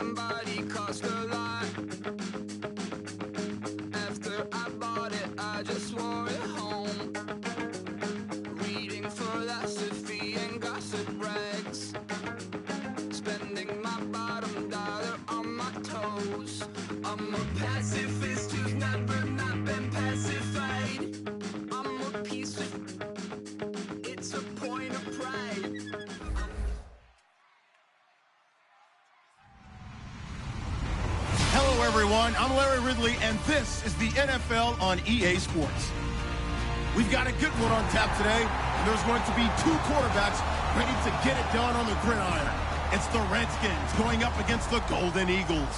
and body cost a lot. After I bought it, I just wore it home. Reading philosophy and gossip rags. Spending my bottom dollar on my toes. I'm a pacifist who's never not been pacified. I'm a piece of... It's a point of pride. Hello, everyone. I'm Larry Ridley, and this is the NFL on EA Sports. We've got a good one on tap today, and there's going to be two quarterbacks ready to get it done on the gridiron. It's the Redskins going up against the Golden Eagles.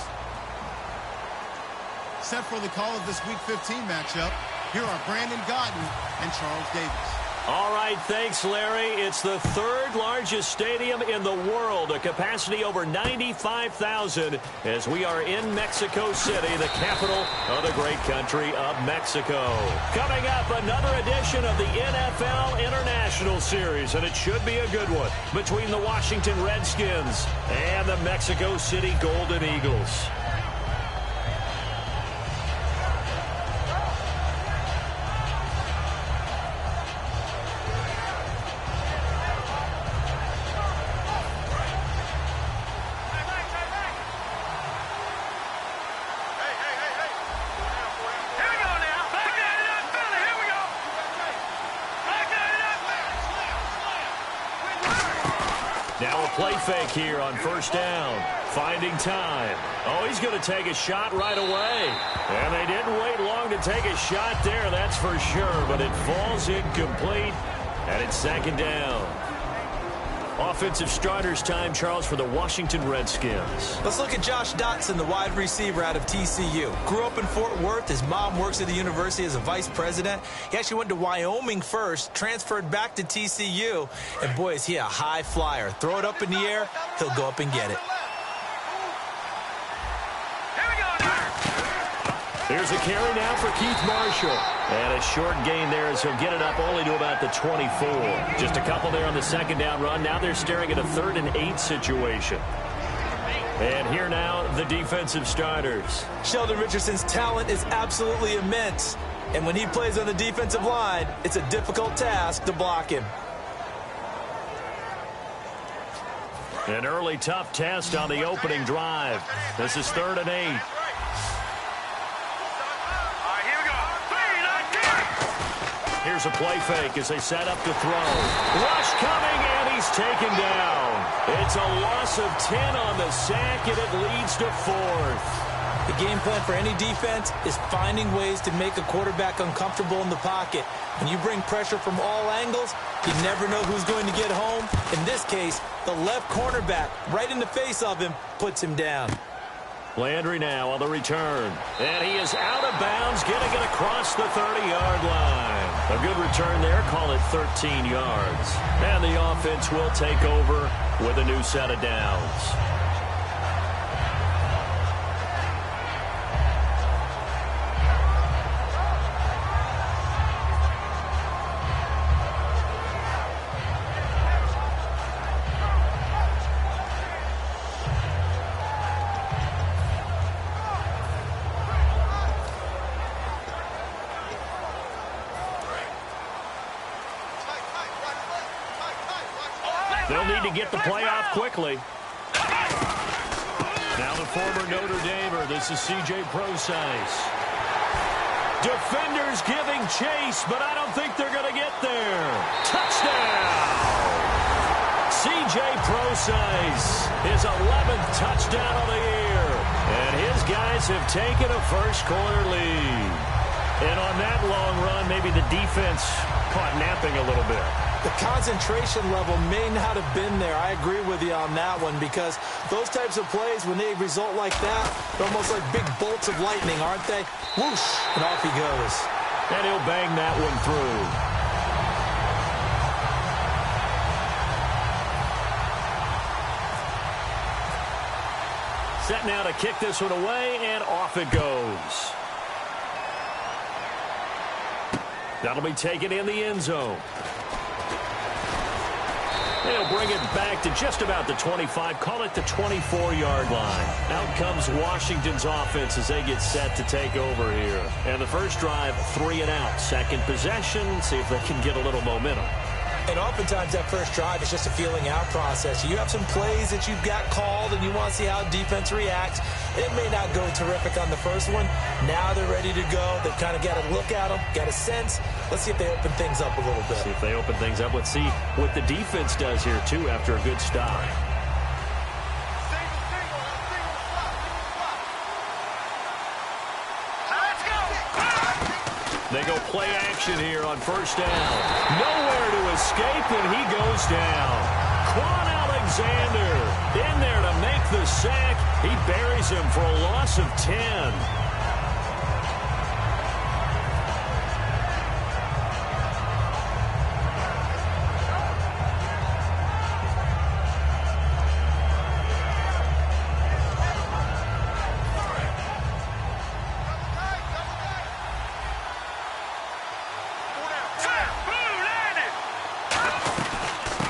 Set for the call of this Week 15 matchup, here are Brandon Gaudin and Charles Davis. All right, thanks, Larry. It's the third largest stadium in the world, a capacity over 95,000, as we are in Mexico City, the capital of the great country of Mexico. Coming up, another edition of the NFL International Series, and it should be a good one, between the Washington Redskins and the Mexico City Golden Eagles. Now a play fake here on first down. Finding time. Oh, he's going to take a shot right away. And they didn't wait long to take a shot there, that's for sure. But it falls incomplete, and it's second down. Offensive starters time, Charles, for the Washington Redskins. Let's look at Josh Dotson, the wide receiver out of TCU. Grew up in Fort Worth. His mom works at the university as a vice president. He actually went to Wyoming first, transferred back to TCU, and boy, is he a high flyer. Throw it up in the air, he'll go up and get it. Here's a carry now for Keith Marshall. And a short gain there as he'll get it up only to about the 24. Just a couple there on the second down run. Now they're staring at a 3rd and 8 situation. And here now, the defensive starters. Sheldon Richardson's talent is absolutely immense. And when he plays on the defensive line, it's a difficult task to block him. An early tough test on the opening drive. This is 3rd and 8. Here's a play fake as they set up to throw. Rush coming, and he's taken down. It's a loss of 10 on the sack, and it leads to 4th. The game plan for any defense is finding ways to make a quarterback uncomfortable in the pocket. When you bring pressure from all angles, you never know who's going to get home. In this case, the left cornerback, right in the face of him, puts him down. Landry now on the return. And he is out of bounds, getting it across the 30-yard line. A good return there, call it 13 yards. And the offense will take over with a new set of downs. They'll need to get the play off quickly. Now the former Notre Damer. This is C.J. Prosise. Defenders giving chase, but I don't think they're going to get there. Touchdown! C.J. Prosise, his 11th touchdown of the year. And his guys have taken a first-quarter lead. And on that long run, maybe the defense caught napping a little bit. The concentration level may not have been there. I agree with you on that one, because those types of plays, when they result like that, they're almost like big bolts of lightning, aren't they? Whoosh, and off he goes. And he'll bang that one through. Set now to kick this one away, and off it goes. That'll be taken in the end zone. They'll bring it back to just about the 25, call it the 24-yard line. Out comes Washington's offense as they get set to take over here. And the first drive, 3 and out. Second possession, see if they can get a little momentum. And oftentimes that first drive is just a feeling out process. You have some plays that you've got called and you want to see how defense reacts. It may not go terrific on the first one. Now they're ready to go. They've kind of got to look at them, got a sense. Let's see if they open things up a little bit. See if they open things up. Let's see what the defense does here, too, after a good stop. They go play action here on first down. Nowhere to escape, and he goes down. Quan Alexander in there to make the sack. He buries him for a loss of 10.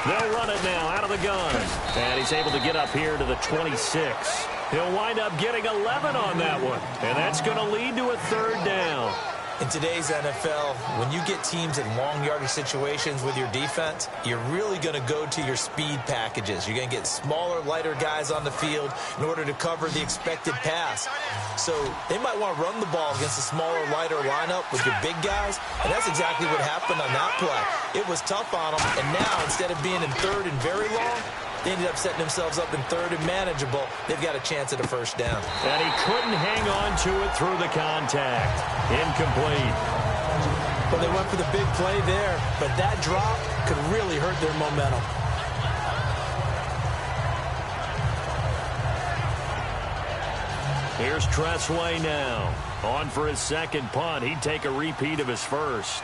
They'll run it now out of the gun. And he's able to get up here to the 26. He'll wind up getting 11 on that one. And that's going to lead to a third down. In today's NFL, when you get teams in long yardage situations with your defense, you're really going to go to your speed packages. You're going to get smaller, lighter guys on the field in order to cover the expected pass. So they might want to run the ball against a smaller, lighter lineup with your big guys, and that's exactly what happened on that play. It was tough on them, and now instead of being in third and very long, they ended up setting themselves up in third and manageable. They've got a chance at a first down. And he couldn't hang on to it through the contact. Incomplete. Well, they went for the big play there, but that drop could really hurt their momentum. Here's Tressway now. On for his second punt. He'd take a repeat of his first.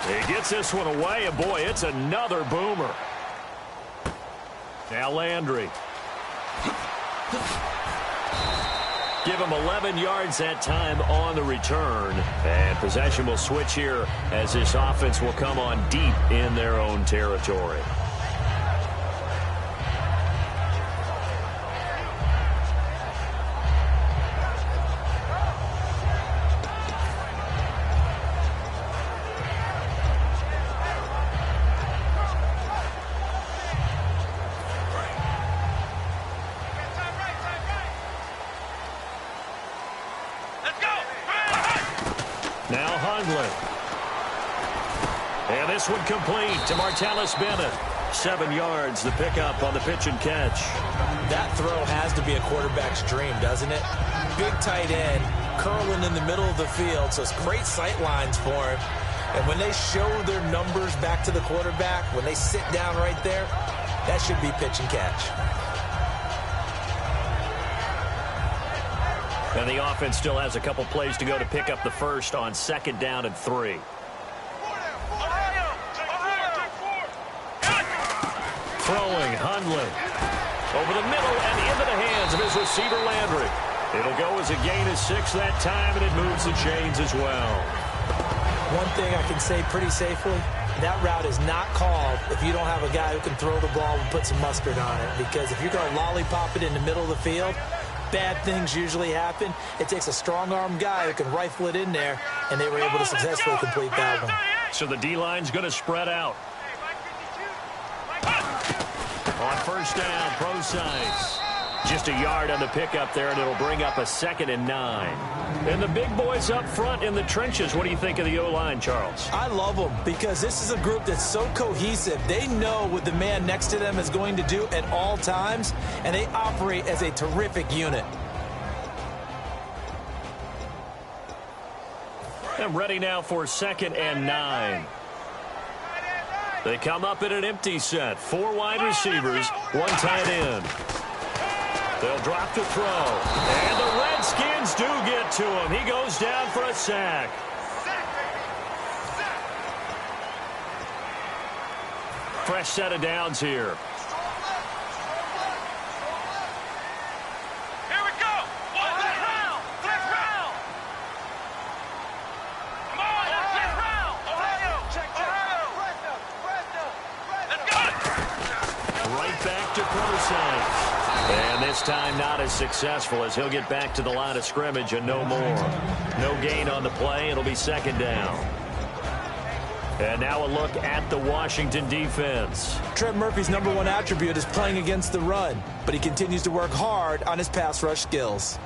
He gets this one away, and boy, it's another boomer. Now Landry. Give him 11 yards that time on the return. And possession will switch here as this offense will come on deep in their own territory. Now Hundley. And this one complete to Martellus Bennett. 7 yards, the pickup on the pitch and catch. That throw has to be a quarterback's dream, doesn't it? Big tight end, curling in the middle of the field, so it's great sight lines for him. And when they show their numbers back to the quarterback, when they sit down right there, that should be pitch and catch. And the offense still has a couple plays to go to pick up the first on 2nd down and 3. Throwing, Hundley. Over the middle and into the hands of his receiver, Landry. It'll go as a gain of 6 that time, and it moves the chains as well. One thing I can say pretty safely, that route is not called if you don't have a guy who can throw the ball and put some mustard on it. Because if you're going to lollipop it in the middle of the field, bad things usually happen. It takes a strong-arm guy who can rifle it in there, and they were able to successfully complete that one. So the D-line's going to spread out. On first down, Procise. Just a yard on the pickup there, and it'll bring up a 2nd and 9. And the big boys up front in the trenches. What do you think of the O-line, Charles? I love them because this is a group that's so cohesive. They know what the man next to them is going to do at all times, and they operate as a terrific unit. And ready now for 2nd and 9. They come up in an empty set. 4 wide receivers, 1 tight end. They'll drop to throw. And the Redskins do get to him. He goes down for a sack. Fresh set of downs here. times. And this time not as successful as he'll get back to the line of scrimmage and no more. No gain on the play. It'll be second down. And now a look at the Washington defense. Trent Murphy's #1 attribute is playing against the run, but he continues to work hard on his pass rush skills.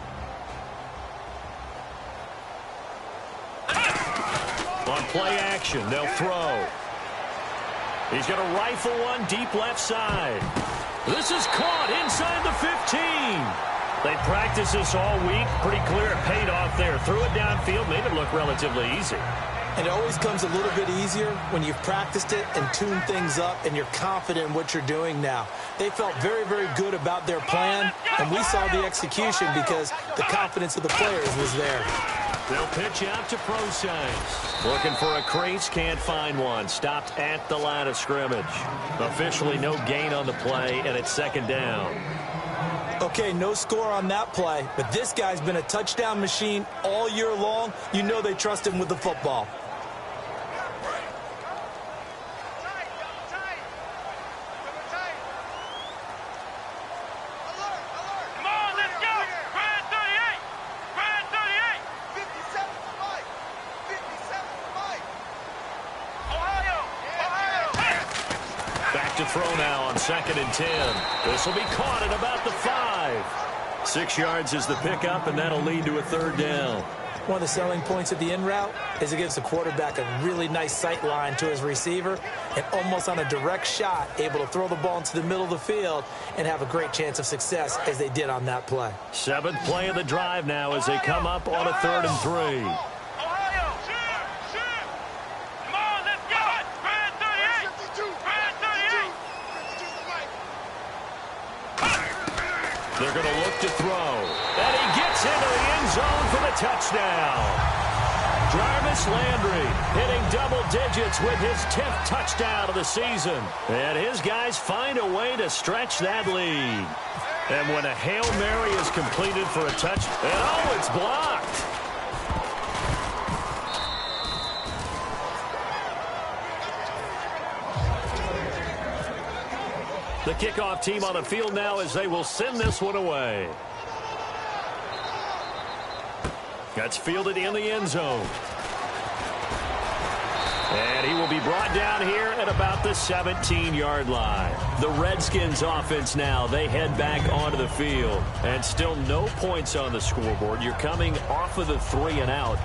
On play action, they'll throw. He's going to rifle one deep left side. This is caught inside the 15. They practiced this all week. Pretty clear it paid off there. Threw it downfield, made it look relatively easy. And it always comes a little bit easier when you've practiced it and tuned things up and you're confident in what you're doing now. They felt very, very good about their plan, and we saw the execution because the confidence of the players was there. They'll pitch out to Procise. Looking for a crease, can't find one. Stopped at the line of scrimmage. Officially no gain on the play, and it's second down. Okay, no score on that play, but this guy's been a touchdown machine all year long. You know they trust him with the football. To throw now on 2nd and 10. This will be caught at about the 5. 6 yards is the pickup, and that'll lead to a third down. One of the selling points of the in route is it gives the quarterback a really nice sight line to his receiver and almost on a direct shot able to throw the ball into the middle of the field and have a great chance of success as they did on that play. 7th play of the drive now as they come up on a 3rd and 3. They're going to look to throw. And he gets into the end zone for the touchdown. Jarvis Landry hitting double digits with his 10th touchdown of the season. And his guys find a way to stretch that lead. And when a Hail Mary is completed for a touch, and oh, it's blocked. The kickoff team on the field now as they will send this one away. That's fielded in the end zone. And he will be brought down here at about the 17-yard line. The Redskins offense now, they head back onto the field. And still no points on the scoreboard. You're coming off of the 3 and out.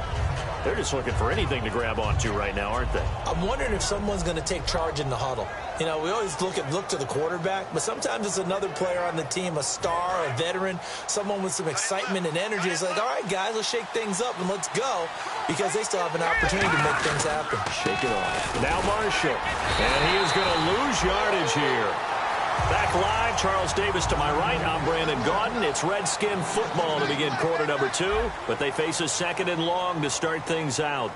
They're just looking for anything to grab onto right now, aren't they? I'm wondering if someone's going to take charge in the huddle. You know, we always look to the quarterback, but sometimes it's another player on the team, a star, a veteran, someone with some excitement and energy. It's like, all right, guys, let's shake things up and let's go, because they still have an opportunity to make things happen. Shake it off. Now Marshall, and he is going to lose yardage here. Back live, Charles Davis to my right. I'm Brandon Gaudin. It's Redskin football to begin quarter number 2, but they face a 2nd and long to start things out.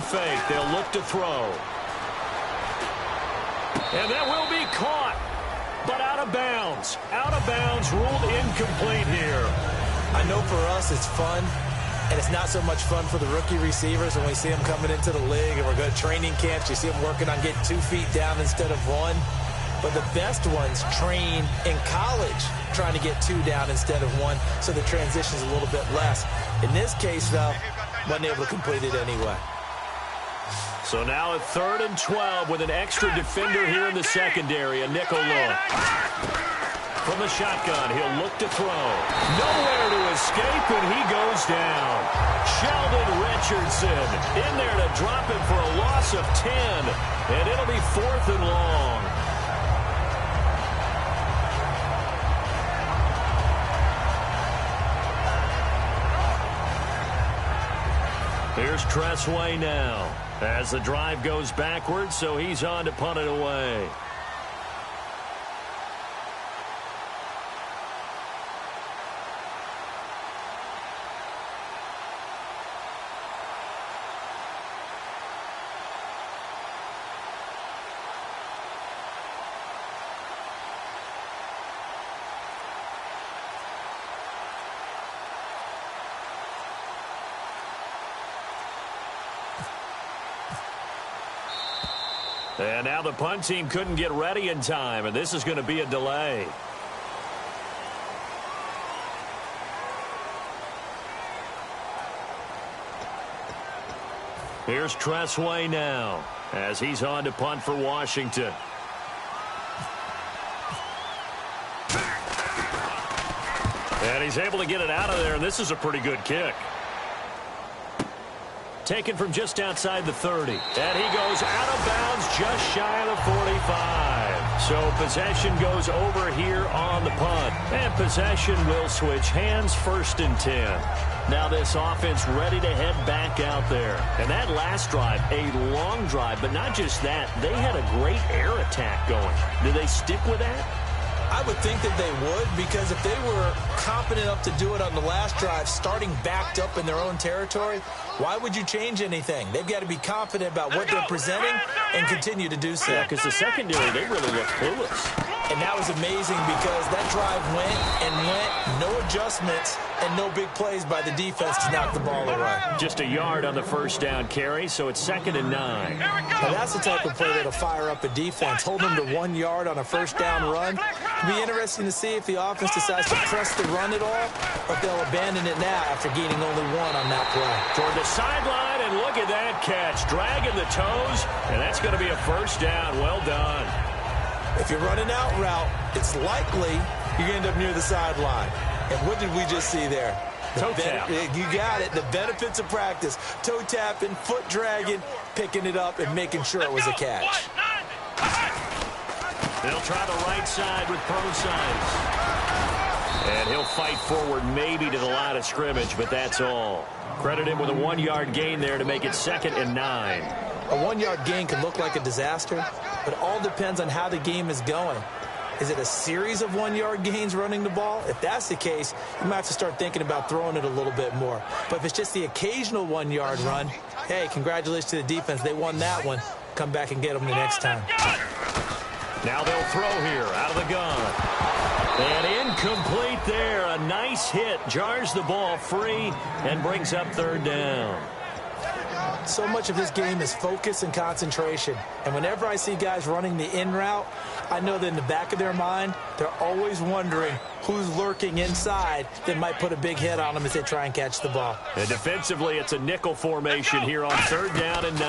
Fake. They'll look to throw. And that will be caught, but out of bounds. Out of bounds, ruled incomplete here. I know for us it's fun, and it's not so much fun for the rookie receivers when we see them coming into the league and we're going to training camps. You see them working on getting 2 feet down instead of 1. But the best ones train in college trying to get 2 down instead of 1, so the transition's a little bit less. In this case, though, wasn't able to complete it anyway. So now a 3rd and 12 with an extra defender here in the secondary, a nickel look. From the shotgun, he'll look to throw. Nowhere to escape, and he goes down. Sheldon Richardson in there to drop him for a loss of 10, and it'll be 4th and long. Here's Tressway now as the drive goes backwards, so he's on to punt it away. And now the punt team couldn't get ready in time, and this is going to be a delay. Here's Tressway now as he's on to punt for Washington. And he's able to get it out of there, and this is a pretty good kick. Taken from just outside the 30. And he goes out of bounds just shy of the 45. So possession goes over here on the punt. And possession will switch hands, 1st and 10. Now this offense ready to head back out there. And that last drive, a long drive, but not just that. They had a great air attack going. Do they stick with that? I would think that they would, because if they were competent enough to do it on the last drive, starting backed up in their own territory, why would you change anything? They've got to be confident about what they're presenting and continue to do so. Yeah, because the secondary, they really look clueless. And that was amazing because that drive went and went, no adjustments and no big plays by the defense to knock the ball away. Just a yard on the 1st down carry, so it's 2nd and 9. Now that's the type of play that'll fire up a defense. Hold them to 1 yard on a 1st down run. It'll be interesting to see if the offense decides to press the run at all, or if they'll abandon it now after gaining only 1 on that play. Toward the sideline, and look at that catch. Dragging the toes, and that's going to be a 1st down. Well done. If you're running out route, it's likely you're going to end up near the sideline. And what did we just see there? Toe tap. You got it. The benefits of practice. Toe tapping, foot dragging, picking it up, and making sure it was a catch. They'll try the right side with Pro-Size. And he'll fight forward maybe to the line of scrimmage, but that's all. Credit him with a 1-yard gain there to make it 2nd and 9. A 1-yard gain can look like a disaster, but it all depends on how the game is going. Is it a series of 1-yard gains running the ball? If that's the case, you might have to start thinking about throwing it a little bit more. But if it's just the occasional 1-yard run, hey, congratulations to the defense. They won that one. Come back and get them the next time. Now they'll throw here out of the gun. And incomplete there. A nice hit. Jars the ball free and brings up 3rd down. So much of this game is focus and concentration. And whenever I see guys running the in route, I know that in the back of their mind, they're always wondering who's lurking inside that might put a big hit on them as they try and catch the ball. And defensively, it's a nickel formation here on 3rd down and 9.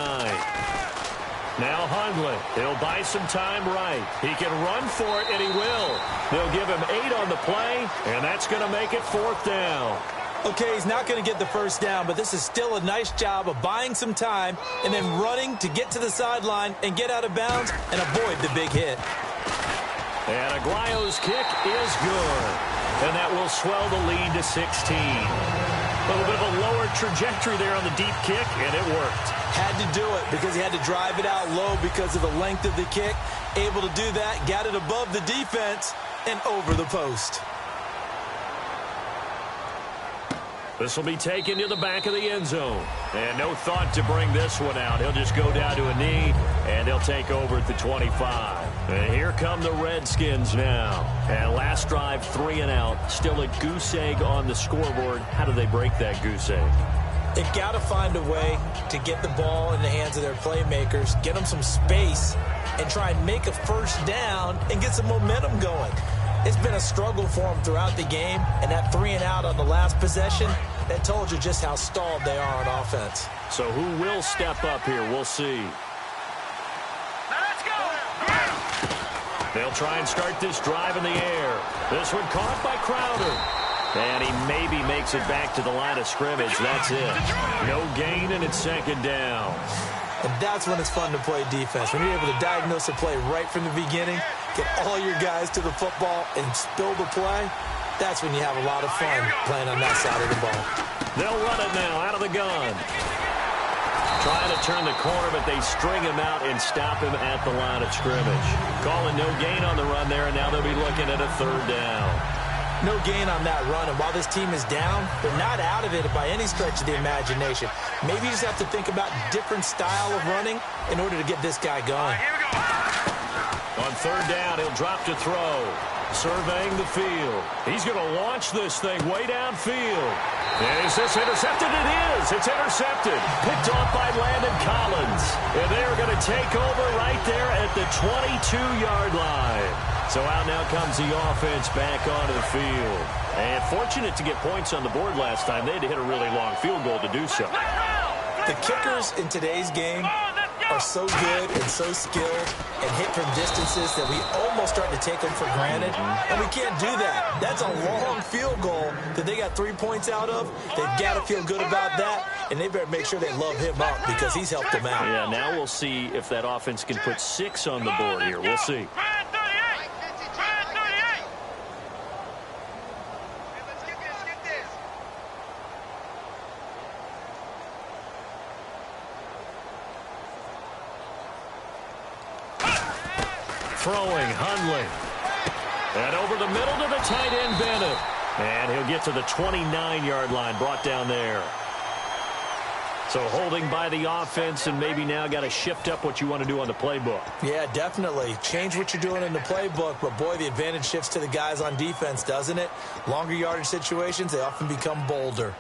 Now Hundley, he'll buy some time right. He can run for it, and he will. They'll give him 8 on the play, and that's going to make it 4th down. Okay, he's not going to get the 1st down, but this is still a nice job of buying some time and then running to get to the sideline and get out of bounds and avoid the big hit. And Aguayo's kick is good. And that will swell the lead to 16. A little bit of a lower trajectory there on the deep kick, and it worked. Had to do it because he had to drive it out low because of the length of the kick. Able to do that, got it above the defense and over the post. This will be taken to the back of the end zone. And no thought to bring this one out. He'll just go down to a knee, and he'll take over at the 25. And here come the Redskins now. And last drive, 3 and out. Still a goose egg on the scoreboard. How do they break that goose egg? They've got to find a way to get the ball in the hands of their playmakers, get them some space, and try and make a 1st down and get some momentum going. It's been a struggle for them throughout the game, and that 3 and out on the last possession, that told you just how stalled they are on offense. So who will step up here? We'll see. Now let's go! They'll try and start this drive in the air. This one caught by Crowder. And he maybe makes it back to the line of scrimmage. That's it. No gain, and it's 2nd down. And that's when it's fun to play defense. When you're able to diagnose a play right from the beginning, get all your guys to the football and spill the play, that's when you have a lot of fun playing on that side of the ball. They'll run it now out of the gun. Trying to turn the corner, but they string him out and stop him at the line of scrimmage. Calling no gain on the run there, and now they'll be looking at a 3rd down. No gain on that run, and while this team is down, they're not out of it by any stretch of the imagination. Maybe you just have to think about different style of running in order to get this guy going. On third down, he'll drop to throw. Surveying the field. He's going to launch this thing way downfield. And is this intercepted? It is. It's intercepted. Picked off by Landon Collins. And they're going to take over right there at the 22-yard line. So out now comes the offense back onto the field. And fortunate to get points on the board last time. They had to hit a really long field goal to do so. The kickers in today's game are so good and so skilled and hit from distances that we almost start to take them for granted, and we can't do that. That's a long field goal that they got 3 points out of. They've got to feel good about that, and they better make sure they love him up because he's helped them out. Yeah, now we'll see if that offense can put 6 on the board here. We'll see. Throwing, Hundley. And over the middle to the tight end, Bennett. And he'll get to the 29-yard line, brought down there. So holding by the offense, and maybe now got to shift up what you want to do on the playbook. Yeah, definitely. Change what you're doing in the playbook, but boy, the advantage shifts to the guys on defense, doesn't it? Longer yardage situations, they often become bolder.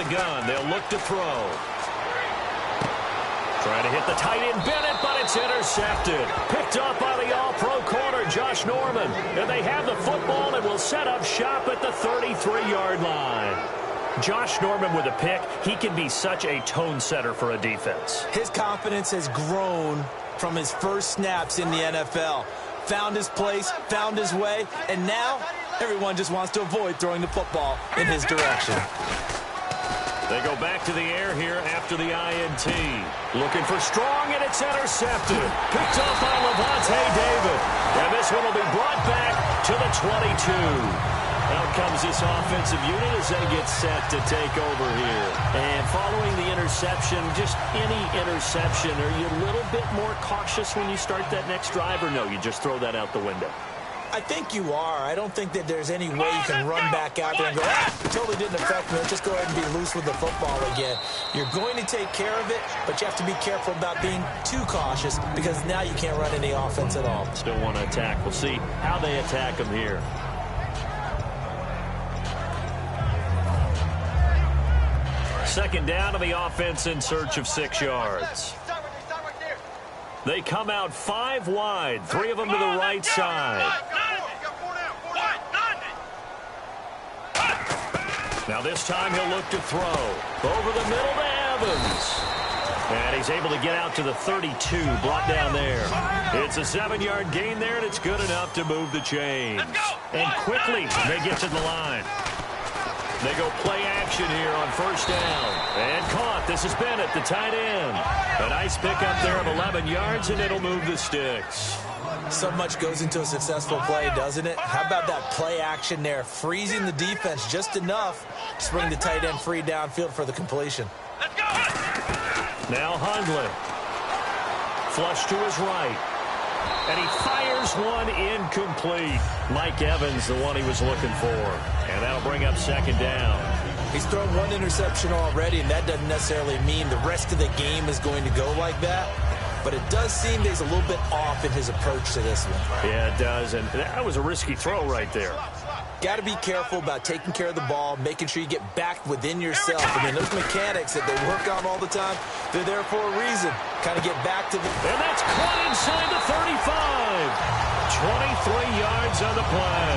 Gun. They'll look to throw. Trying to hit the tight end, Bennett, but it's intercepted. Picked up by the all-pro corner, Josh Norman. And they have the football and will set up shop at the 33-yard line. Josh Norman with a pick. He can be such a tone setter for a defense. His confidence has grown from his first snaps in the NFL. Found his place, found his way, and now everyone just wants to avoid throwing the football in his direction. They go back to the air here after the INT. Looking for Strong, and it's intercepted. Picked off by Levante David. And this one will be brought back to the 22. Out comes this offensive unit as they get set to take over here. And following the interception, just any interception, are you a little bit more cautious when you start that next drive, or no, you just throw that out the window? I think you are. I don't think that there's any way you can run back out there and go, it totally didn't affect me. Let's just go ahead and be loose with the football again. You're going to take care of it, but you have to be careful about being too cautious because now you can't run any offense at all. Still want to attack. We'll see how they attack them here. Second down to the offense in search of 6 yards. They come out 5 wide, 3 of them to the right side. Now this time he'll look to throw. Over the middle to Evans. And he's able to get out to the 32, brought down there. It's a 7-yard gain there, and it's good enough to move the chains. And quickly they get to the line. They go play action here on first down. And caught. This is Bennett, the tight end. A nice pickup there of 11 yards, and it'll move the sticks. So much goes into a successful play, doesn't it? How about that play action there? Freezing the defense just enough to bring the tight end free downfield for the completion. Let's go! Now Hundley. Flush to his right. And he fires one incomplete. Mike Evans, the one he was looking for. And that'll bring up second down. He's thrown 1 interception already, and that doesn't necessarily mean the rest of the game is going to go like that. But it does seem that he's a little bit off in his approach to this one. Yeah, it does. And that was a risky throw right there. Got to be careful about taking care of the ball, making sure you get back within yourself. I mean, those mechanics that they work on all the time, they're there for a reason. Kind of get back to the... And that's caught inside the 35. 23 yards on the play.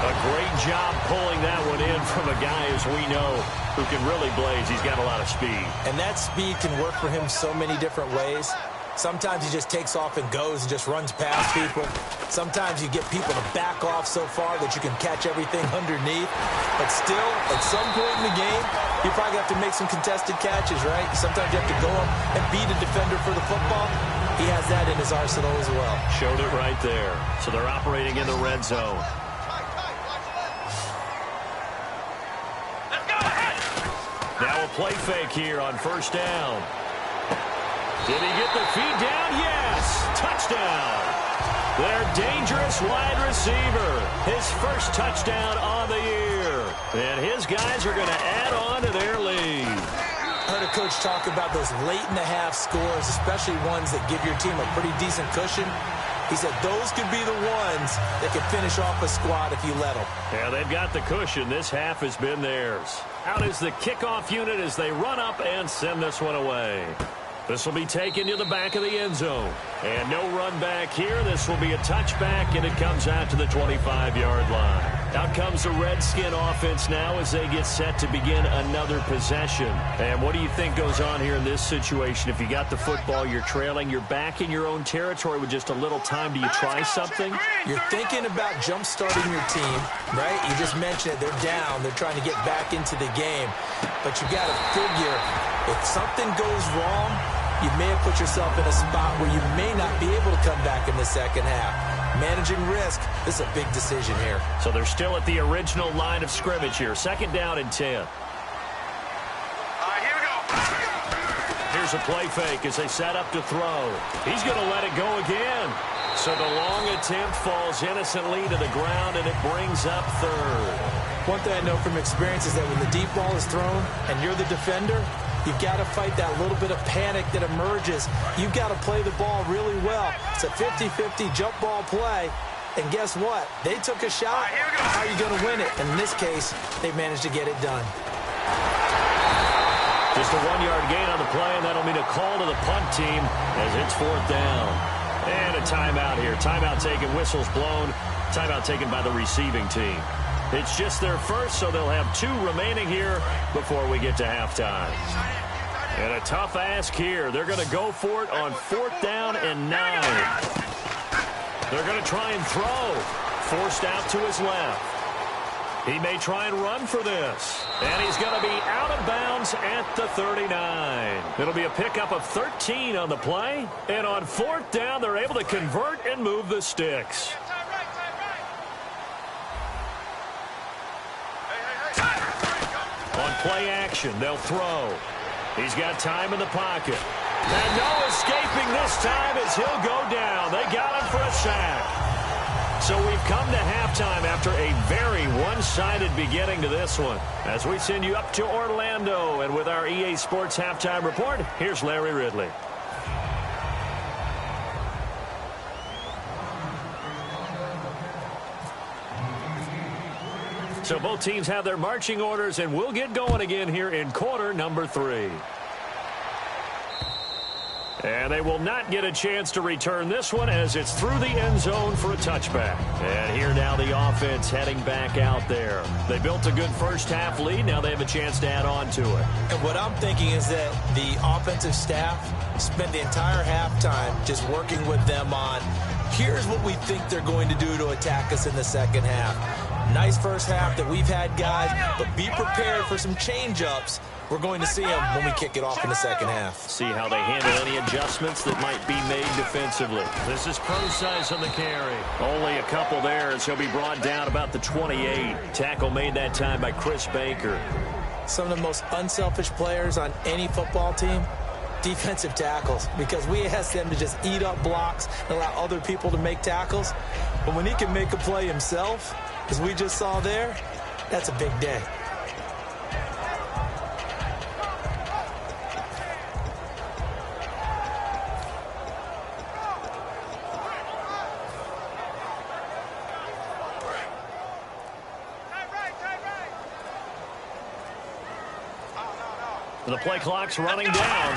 A great job pulling that one in from a guy, as we know, who can really blaze. He's got a lot of speed. And that speed can work for him so many different ways. Sometimes he just takes off and goes and just runs past people. Sometimes you get people to back off so far that you can catch everything underneath. But still, at some point in the game, you probably have to make some contested catches, right? Sometimes you have to go up and beat a defender for the football. He has that in his arsenal as well. Showed it right there. So they're operating in the red zone. Now a play fake here on first down. Did he get the feed down? Yes! Touchdown! Their dangerous wide receiver. His first touchdown on the year. And his guys are going to add on to their lead. I heard a coach talk about those late-in-the-half scores, especially ones that give your team a pretty decent cushion. He said those could be the ones that can finish off a squad if you let them. Yeah, they've got the cushion. This half has been theirs. Out is the kickoff unit as they run up and send this one away. This will be taken to the back of the end zone. And no run back here. This will be a touchback, and it comes out to the 25-yard line. Out comes the Redskin offense now as they get set to begin another possession. And what do you think goes on here in this situation? If you got the football, you're trailing, you're back in your own territory with just a little time. Do you try something? You're thinking about jump-starting your team, right? You just mentioned it. They're down. They're trying to get back into the game. But you got to figure if something goes wrong, you may have put yourself in a spot where you may not be able to come back in the second half. Managing risk, this is a big decision here. So they're still at the original line of scrimmage here. Second down and 10. Here we go. Here's a play fake as they set up to throw. He's going to let it go again. So the long attempt falls innocently to the ground, and it brings up third. One thing I know from experience is that when the deep ball is thrown and you're the defender, you've got to fight that little bit of panic that emerges. You've got to play the ball really well. It's a 50-50 jump ball play. And guess what? They took a shot. How are you going to win it? And in this case, they managed to get it done. Just a 1-yard gain on the play, and that'll mean a call to the punt team as it's fourth down. And a timeout here. Timeout taken, whistles blown. Timeout taken by the receiving team. It's just their first, so they'll have 2 remaining here before we get to halftime. And a tough ask here. They're going to go for it on 4th down and 9. They're going to try and throw. Forced out to his left. He may try and run for this. And he's going to be out of bounds at the 39. It'll be a pickup of 13 on the play. And on 4th down, they're able to convert and move the sticks. On play action, they'll throw. He's got time in the pocket. And no escaping this time as he'll go down. They got him for a sack. So we've come to halftime after a very one-sided beginning to this one. As we send you up to Orlando, and with our EA Sports Halftime Report, here's Larry Ridley. So both teams have their marching orders, and we'll get going again here in quarter number 3. And they will not get a chance to return this one as it's through the end zone for a touchback. And here now the offense heading back out there. They built a good first half lead. Now they have a chance to add on to it. And what I'm thinking is that the offensive staff spent the entire halftime just working with them on, here's what we think they're going to do to attack us in the second half. Nice first half that we've had, guys, but be prepared for some change-ups. We're going to see them when we kick it off in the second half. See how they handle any adjustments that might be made defensively. This is Pro-Size on the carry. Only a couple there as he'll be brought down about the 28. Tackle made that time by Chris Baker. Some of the most unselfish players on any football team, defensive tackles, because we ask them to just eat up blocks and allow other people to make tackles. But when he can make a play himself, as we just saw there, that's a big day. The play clock's running down.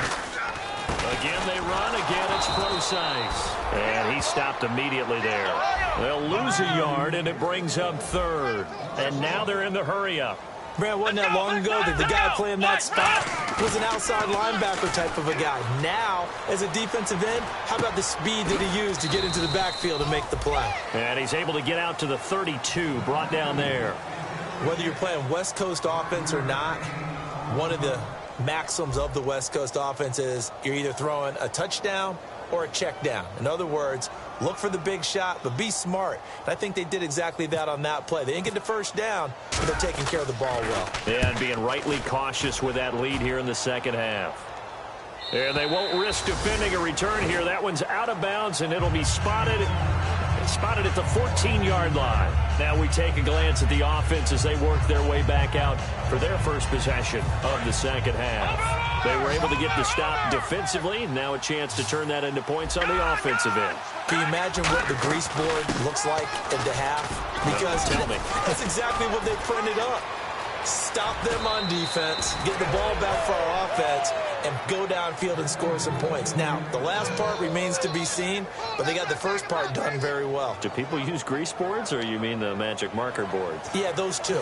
Again, they run. Again, it's Pro-Size. And he stopped immediately there. They'll lose a yard, and it brings up third. And now they're in the hurry-up. Man, wasn't that long ago that the guy playing that spot was an outside linebacker type of a guy. Now, as a defensive end, how about the speed that he used to get into the backfield and make the play? And he's able to get out to the 32, brought down there. Whether you're playing West Coast offense or not, one of the maxims of the West Coast offense is you're either throwing a touchdown or a check down. In other words, look for the big shot, but be smart. And I think they did exactly that on that play. They didn't get the first down, but they're taking care of the ball well. And being rightly cautious with that lead here in the second half. And they won't risk defending a return here. That one's out of bounds, and it'll be spotted at the 14-yard line. Now we take a glance at the offense as they work their way back out for their first possession of the second half. They were able to get the stop defensively. Now a chance to turn that into points on the offensive end. Can you imagine what the grease board looks like at the half? Because tell me. That's exactly what they printed up. Stop them on defense, get the ball back for our offense, and go downfield and score some points. Now, the last part remains to be seen, but they got the first part done very well. Do people use grease boards, or you mean the magic marker boards? Yeah, those two.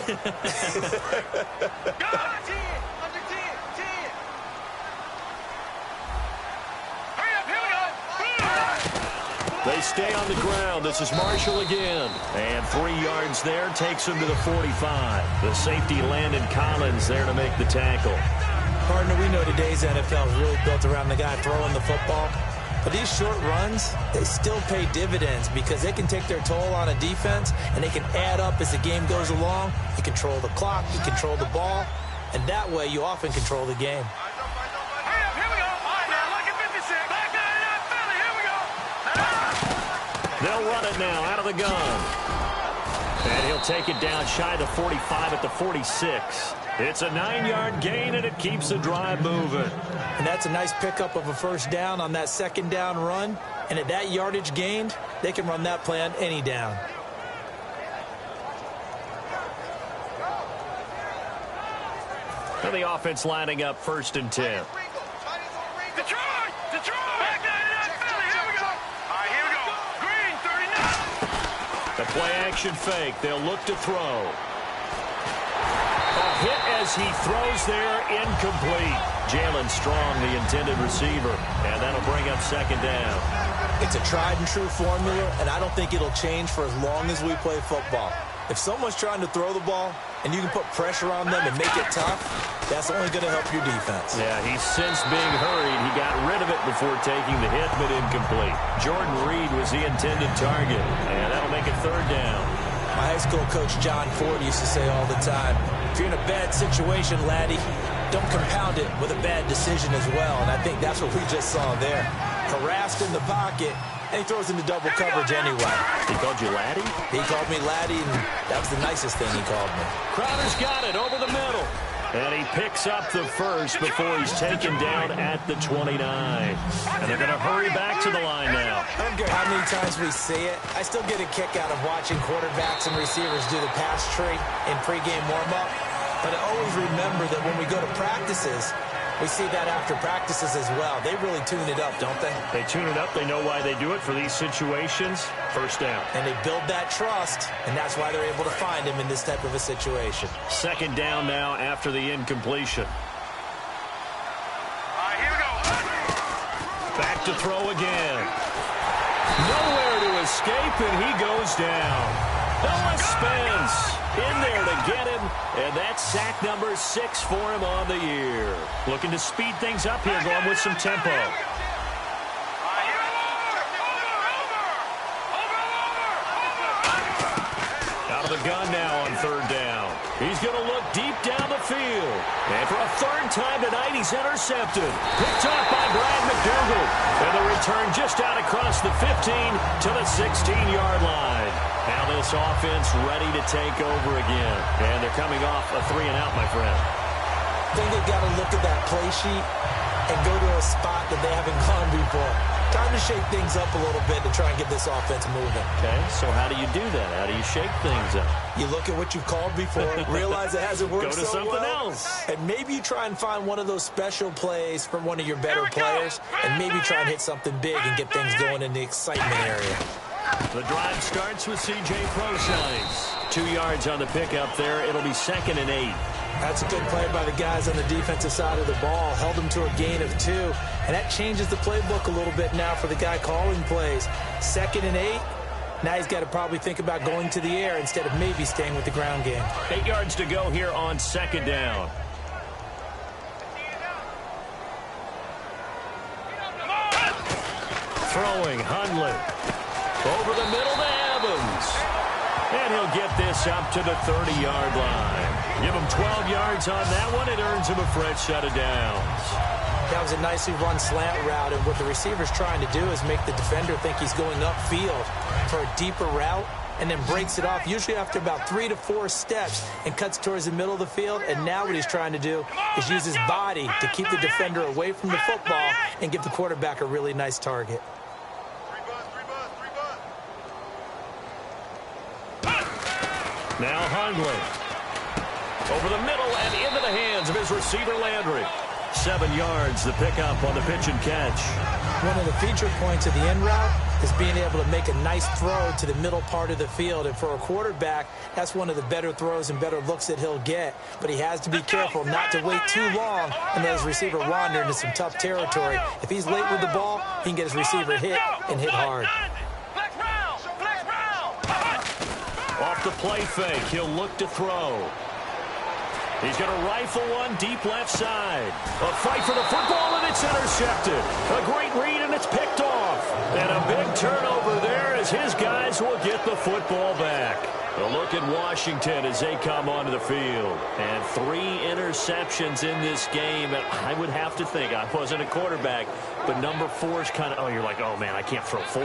They stay on the ground. This is Marshall again. And 3 yards there takes him to the 45. The safety Landon Collins there to make the tackle. Partner, we know today's NFL is really built around the guy throwing the football. But these short runs, they still pay dividends because they can take their toll on a defense, and they can add up as the game goes along. You control the clock, you control the ball, and that way you often control the game. They'll run it now out of the gun. And he'll take it down shy of the 45 at the 46. It's a 9-yard gain, and it keeps the drive moving. And that's a nice pickup of a first down on that second down run. And at that yardage gained, they can run that play on any down. Now the offense lining up 1st and 10. The play-action fake. They'll look to throw. A hit as he throws there, incomplete. Jalen Strong, the intended receiver, and that'll bring up 2nd down. It's a tried-and-true formula, and I don't think it'll change for as long as we play football. If someone's trying to throw the ball and you can put pressure on them and make it tough, that's only going to help your defense. Yeah, he's since being hurried. He got rid of it before taking the hit, but incomplete. Jordan Reed was the intended target, and that'll make it 3rd down. My high school coach, John Ford, used to say all the time, if you're in a bad situation, laddie, don't compound it with a bad decision as well, and I think that's what we just saw there. Harassed in the pocket, and he throws into double coverage anyway. He called you laddie? He called me laddie, and that was the nicest thing he called me. Crowder's got it over the middle. And he picks up the first before he's taken down at the 29. And they're going to hurry back to the line now. I don't care how many times we see it. I still get a kick out of watching quarterbacks and receivers do the pass tree in pregame warm-up. But I always remember that when we go to practices, we see that after practices as well. They really tune it up, don't they? They tune it up. They know why they do it for these situations. 1st down. And they build that trust, and that's why they're able to find him in this type of a situation. 2nd down now after the incompletion. All right, here we go. Back to throw again. Nowhere to escape, and he goes down. Noah Spence in there to get him, and that's sack number 6 for him on the year. Looking to speed things up here, going with some tempo. Out of the gun now on 3rd down. He's going to look deep down the field. And for a 3rd time tonight, he's intercepted. Picked off by Brad McDougal. And the return just out across the 15 to the 16-yard line. Now this offense ready to take over again. And they're coming off a 3-and-out, my friend. I think they've got to look at that play sheet and go to a spot that they haven't gone before. Time to shake things up a little bit to try and get this offense moving. Okay, so how do you do that? How do you shake things up? You look at what you've called before, realize it hasn't worked Go to so something well, else. and maybe you try and find one of those special plays from one of your better players, and maybe try and hit something big and get things going in the excitement area. The drive starts with C.J. Prosise. 2 yards on the pickup there. It'll be 2nd and 8. That's a good play by the guys on the defensive side of the ball. Held them to a gain of 2. And that changes the playbook a little bit now for the guy calling plays. 2nd and 8. Now he's got to probably think about going to the air instead of maybe staying with the ground game. 8 yards to go here on 2nd down. Throwing, Hundley. Over the middle to Evans. And he'll get this up to the 30-yard line. Give him 12 yards on that one. It earns him a fresh set of downs. That was a nicely run slant route, and what the receiver's trying to do is make the defender think he's going upfield for a deeper route, and then breaks it off, usually after about 3 to 4 steps, and cuts towards the middle of the field. And now what he's trying to do is use his body to keep the defender away from the football and give the quarterback a really nice target. Now Hundley. Over the middle and into the hands of his receiver Landry. 7 yards, the pickup on the pitch and catch. One of the feature points of the end route is being able to make a nice throw to the middle part of the field. And for a quarterback, that's one of the better throws and better looks that he'll get. But he has to be careful not to wait too long and let his receiver wander into some tough territory. If he's late with the ball, he can get his receiver hit and hit hard. Off the play fake, he'll look to throw. He's going to rifle one deep left side. A fight for the football, and it's intercepted. A great read, and it's picked off. And a big turnover there as his guys will get the football back. A look at Washington as they come onto the field. And 3 interceptions in this game. And I would have to think, I wasn't a quarterback, but number 4 is kind of, oh, you're like, oh, man, I can't throw 4.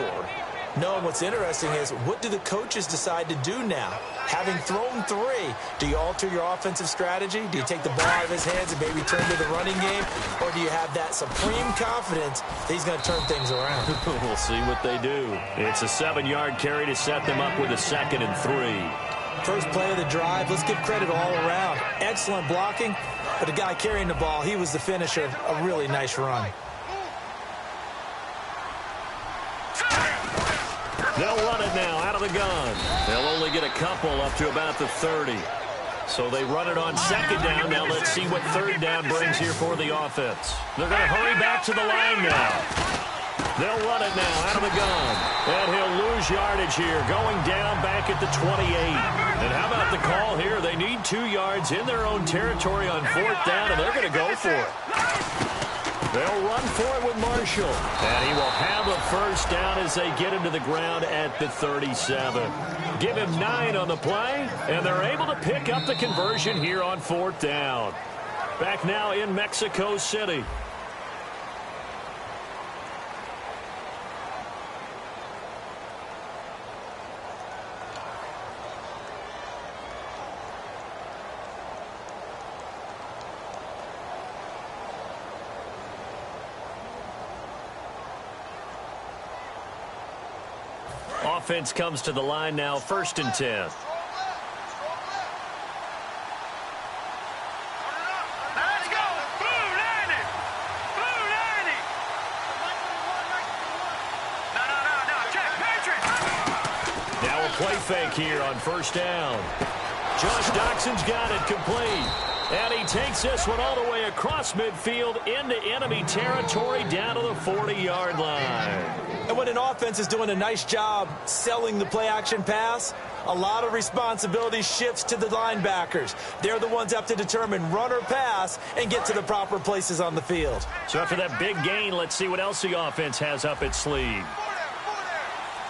No, and what's interesting is, what do the coaches decide to do now? Having thrown 3, do you alter your offensive strategy? Do you take the ball out of his hands and maybe turn to the running game? Or do you have that supreme confidence that he's going to turn things around? We'll see what they do. It's a 7-yard carry to set them up with a 2nd and 3. First play of the drive, let's give credit all around. Excellent blocking, but the guy carrying the ball, he was the finisher. A really nice run. They'll run it now out of the gun. They'll only get a couple up to about the 30. So they run it on 2nd down. Now let's see what 3rd down brings here for the offense. They're going to hurry back to the line now. They'll run it now out of the gun. And he'll lose yardage here, going down back at the 28. And how about the call here? They need 2 yards in their own territory on 4th down, and they're going to go for it. They'll run for it with Marshall. And he will have a first down as they get into the ground at the 37. Give him 9 on the play, and they're able to pick up the conversion here on 4th down. Back now in Mexico City. Offense comes to the line now, 1st and 10. Let's go! Blue 90! Blue 90! No, check, Patriot! Now a play fake here on 1st down. Josh Doxson's got it complete. And he takes this one all the way across midfield into enemy territory down to the 40-yard line. And when an offense is doing a nice job selling the play-action pass, a lot of responsibility shifts to the linebackers. They're the ones that have to determine run or pass and get to the proper places on the field. So after that big gain, let's see what else the offense has up its sleeve.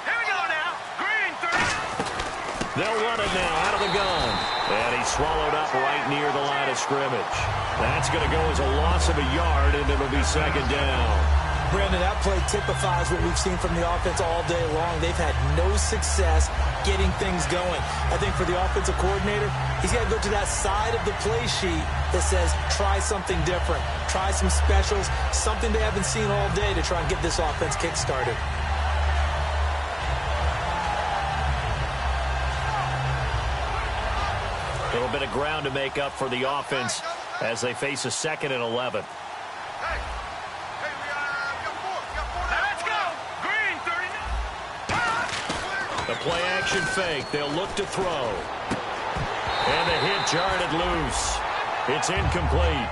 Here we go now. Green 3. They'll run it now out of the gun. And he's swallowed up right near the line of scrimmage. That's going to go as a loss of a yard, and it'll be 2nd down. Brandon, that play typifies what we've seen from the offense all day long. They've had no success getting things going. I think for the offensive coordinator, he's got to go to that side of the play sheet that says, try something different. Try some specials, something they haven't seen all day to try and get this offense kick-started. A little bit of ground to make up for the offense as they face a 2nd and 11. The play-action fake. They'll look to throw. And the hit jarred it loose. It's incomplete.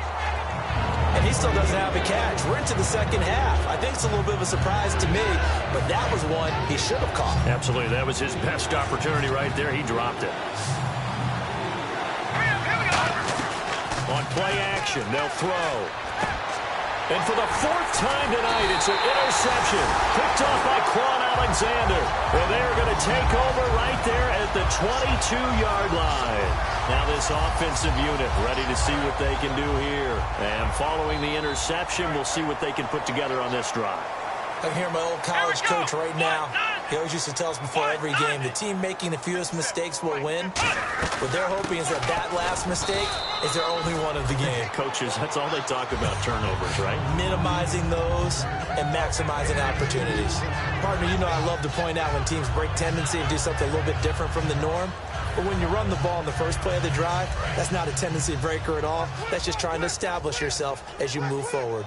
And he still doesn't have a catch. We're into the 2nd half. I think it's a little bit of a surprise to me, but that was one he should have caught. Absolutely. That was his best opportunity right there. He dropped it. On play action, they'll throw. And for the fourth time tonight, it's an interception. Picked off by Quan Alexander. And they are going to take over right there at the 22-yard line. Now this offensive unit ready to see what they can do here. And following the interception, we'll see what they can put together on this drive. I can hear my old college coach right now. He always used to tell us before every game, the team making the fewest mistakes will win. What they're hoping is that last mistake is their only one of the game. Coaches, that's all they talk about, turnovers, right? Minimizing those and maximizing opportunities. Partner, you know I love to point out when teams break tendency and do something a little bit different from the norm. But when you run the ball in the first play of the drive, that's not a tendency breaker at all. That's just trying to establish yourself as you move forward.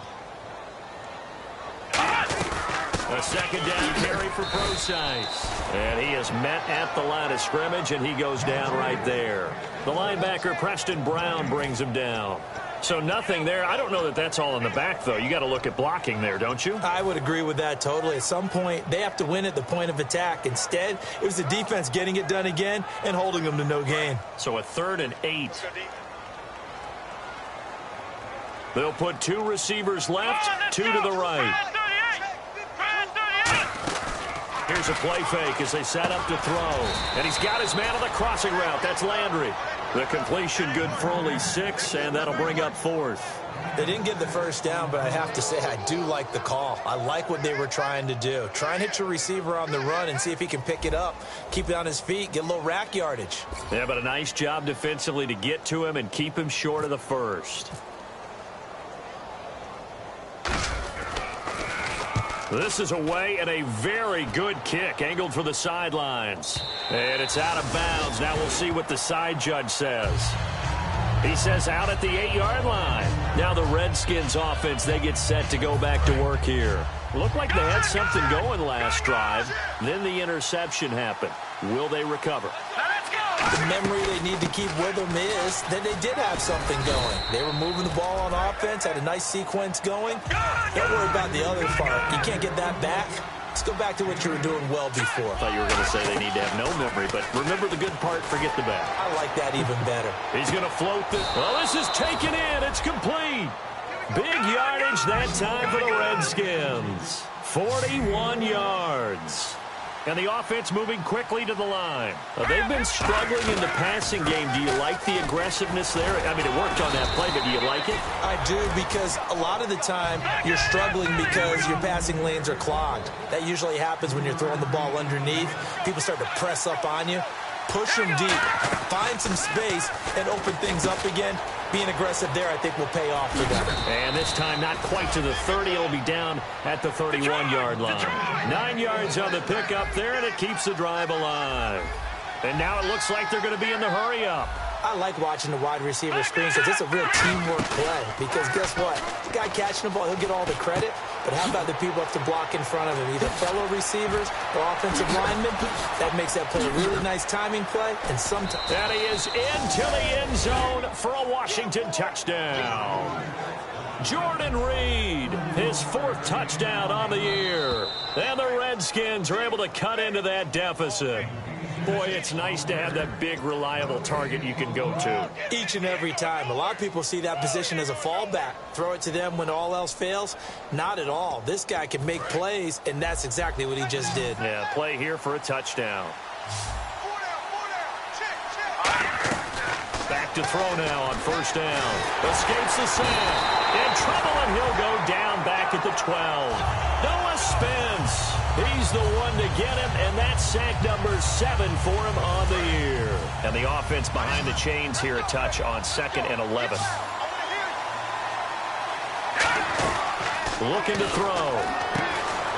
A second down carry for Procise. And he is met at the line of scrimmage, and he goes down right there. The linebacker, Preston Brown, brings him down. So nothing there. I don't know that that's all in the back, though. You got to look at blocking there, don't you? I would agree with that totally. At some point, they have to win at the point of attack. Instead, it was the defense getting it done again and holding them to no gain. So a 3rd and 8. They'll put 2 receivers left, 2 to the right. Here's a play fake as they set up to throw. And he's got his man on the crossing route. That's Landry. The completion good for only 6, and that'll bring up 4th. They didn't get the first down, but I have to say I do like the call. I like what they were trying to do. Try and hit your receiver on the run and see if he can pick it up. Keep it on his feet, get a little rack yardage. Yeah, but a nice job defensively to get to him and keep him short of the first. This is away and a very good kick angled for the sidelines. And it's out of bounds. Now we'll see what the side judge says. He says out at the 8-yard line. Now the Redskins offense, they get set to go back to work here. Looked like they had something going last drive. Then the interception happened. Will they recover? The memory they need to keep with them is that they did have something going. They were moving the ball on offense, had a nice sequence going. Don't worry about the other part. You can't get that back. Let's go back to what you were doing well before. I thought you were going to say they need to have no memory, but remember the good part, forget the bad. I like that even better. He's going to float this. Well, this is taken in. It's complete. Big yardage that time for the Redskins. 41 yards. And the offense moving quickly to the line. They've been struggling in the passing game. Do you like the aggressiveness there? I mean, it worked on that play, but do you like it? I do, because a lot of the time you're struggling because your passing lanes are clogged. That usually happens when you're throwing the ball underneath. People start to press up on you. Push them deep. Find some space and open things up again. Being aggressive there, I think, will pay off for them. And this time, not quite to the 30. It'll be down at the 31-yard line. 9 yards on the pickup there, and it keeps the drive alive. And now it looks like they're going to be in the hurry-up. I like watching the wide receiver screens because it's a real teamwork play. Because guess what? The guy catching the ball, he'll get all the credit. But how about the people up to block in front of him? Either fellow receivers or offensive linemen. That makes that play a really nice timing play. And sometimes... And he is into the end zone for a Washington touchdown. Jordan Reed, his 4th touchdown on the year. And the Redskins are able to cut into that deficit. Boy, it's nice to have that big, reliable target you can go to. Each and every time. A lot of people see that position as a fallback. Throw it to them when all else fails. Not at all. This guy can make plays, and that's exactly what he just did. Yeah, play here for a touchdown. Back to throw now on 1st down. Escapes the sack. In trouble, and he'll go down back at the 12. Noah Spence. He's the one to get him, and that's sack number 7 for him on the year. And the offense behind the chains here a touch on 2nd and 11. Looking to throw.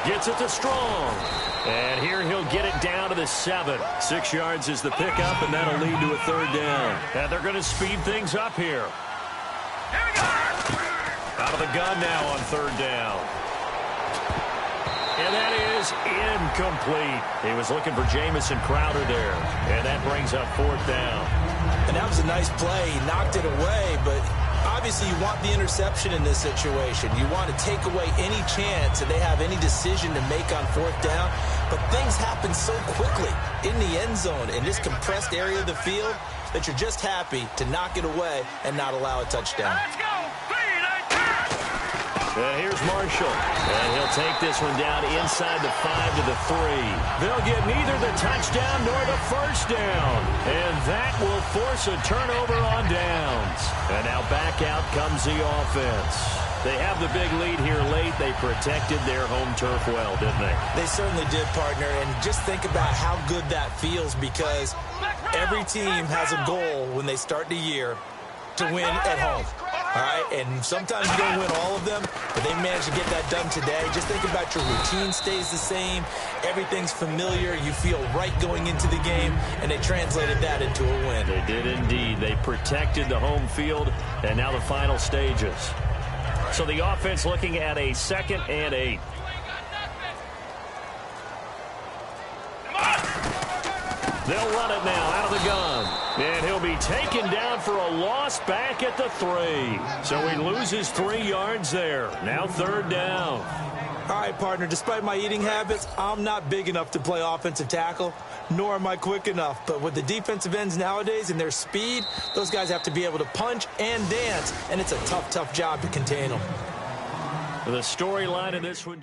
Gets it to Strong. And here he'll get it down to the 7. 6 yards is the pickup, and that'll lead to a 3rd down. And they're going to speed things up here. Out of the gun now on 3rd down. And that is incomplete. He was looking for Jamison Crowder there. And that brings up 4th down. And that was a nice play. He knocked it away, but obviously you want the interception in this situation. You want to take away any chance that they have any decision to make on 4th down. But things happen so quickly in the end zone in this compressed area of the field that you're just happy to knock it away and not allow a touchdown. Let's go. 3, 9, 2. And here's Marshall. And he'll take this one down inside the 5 to the 3. They'll get neither the touchdown nor the first down. And that will force a turnover on downs. And now back out comes the offense. They have the big lead here late. They protected their home turf well, didn't they? They certainly did, partner. And just think about how good that feels, because every team has a goal when they start the year to win at home. All right, and sometimes you don't win all of them, but they managed to get that done today. Just think about your routine stays the same. Everything's familiar. You feel right going into the game, and they translated that into a win. They did indeed. They protected the home field, and now the final stages. So the offense looking at a 2nd and 8. They'll run it now out of the gun. And he'll be taken down for a loss back at the 3. So he loses 3 yards there. Now 3rd down. All right, partner, despite my eating habits, I'm not big enough to play offensive tackle, nor am I quick enough. But with the defensive ends nowadays and their speed, those guys have to be able to punch and dance, and it's a tough, tough job to contain them. The storyline in this one...